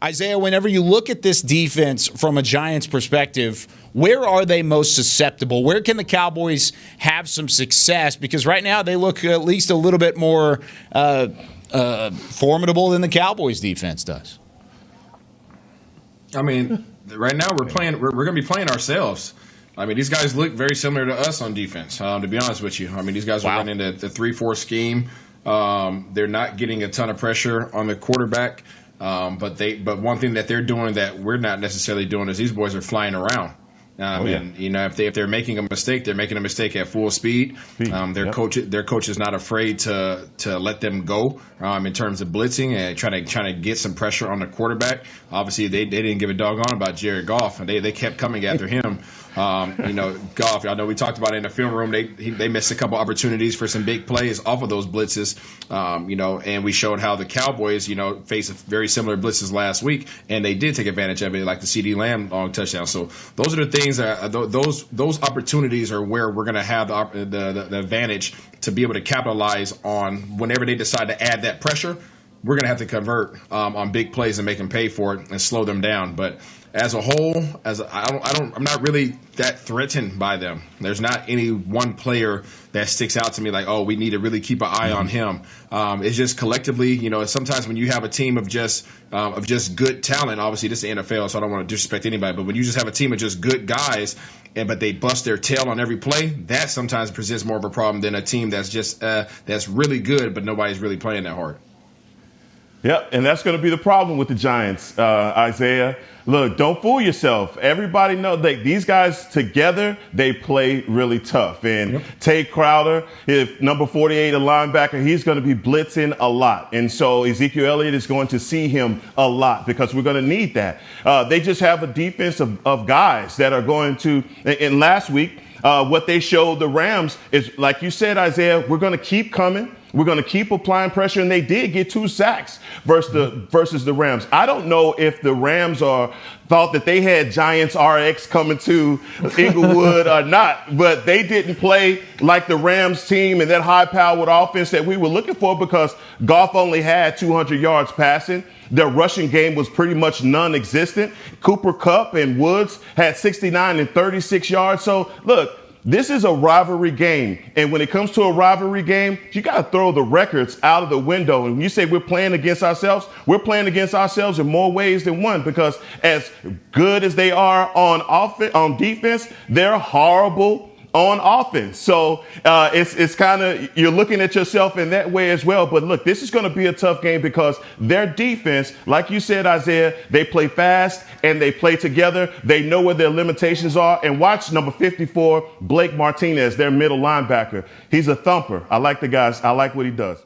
Isaiah, whenever you look at this defense from a Giants perspective, where are they most susceptible? Where can the Cowboys have some success? Because right now they look at least a little bit more formidable than the Cowboys defense does. I mean, right now we're going to be playing ourselves. I mean, these guys look very similar to us on defense, to be honest with you. I mean, these guys are running the 3-4 scheme. They're not getting a ton of pressure on the quarterback. But one thing that they're doing that we're not necessarily doing is these boys are flying around. And if they're making a mistake, they're making a mistake at full speed. Their coach is not afraid to let them go in terms of blitzing and trying to get some pressure on the quarterback. Obviously, they didn't give a doggone about Jared Goff, and they kept coming after him. Goff, I know we talked about it in the film room. They missed a couple opportunities for some big plays off of those blitzes. And we showed how the Cowboys, faced very similar blitzes last week, and they did take advantage of it, like the CeeDee Lamb long touchdown. So those are the things that those opportunities are where we're going to have the advantage to be able to capitalize on whenever they decide to add that pressure. We're going to have to convert on big plays and make them pay for it and slow them down. But as a whole, I'm not really that threatened by them. There's not any one player that sticks out to me like, oh, we need to really keep an eye on him. It's just collectively, sometimes when you have a team of just good talent, obviously this is the NFL, so I don't want to disrespect anybody, but when you just have a team of just good guys, but they bust their tail on every play, that sometimes presents more of a problem than a team that's just that's really good, but nobody's really playing that hard. Yep, and that's going to be the problem with the Giants, Isaiah. Look, don't fool yourself. Everybody knows that these guys together, they play really tough. And Tate Crowder, if number 48, a linebacker, he's going to be blitzing a lot. And so Ezekiel Elliott is going to see him a lot because we're going to need that. They just have a defense of guys that are going to, and last week, what they showed the Rams is, like you said, Isaiah, we're going to keep coming. We're going to keep applying pressure, and they did get 2 sacks versus the Rams. I don't know if the Rams thought that they had Giants RX coming to Inglewood or not, but they didn't play like the Rams team and that high-powered offense that we were looking for because Goff only had 200 yards passing. Their rushing game was pretty much non-existent. Cooper Kupp and Woods had 69 and 36 yards. So, look, this is a rivalry game. And when it comes to a rivalry game, you got to throw the records out of the window. And when you say we're playing against ourselves, we're playing against ourselves in more ways than one because as good as they are on defense, they're horrible on offense. So it's kind of, you're looking at yourself in that way as well. But look, this is going to be a tough game because their defense, like you said, Isaiah, they play fast and they play together. They know where their limitations are. And watch number 54, Blake Martinez, their middle linebacker. He's a thumper. I like the guys. I like what he does.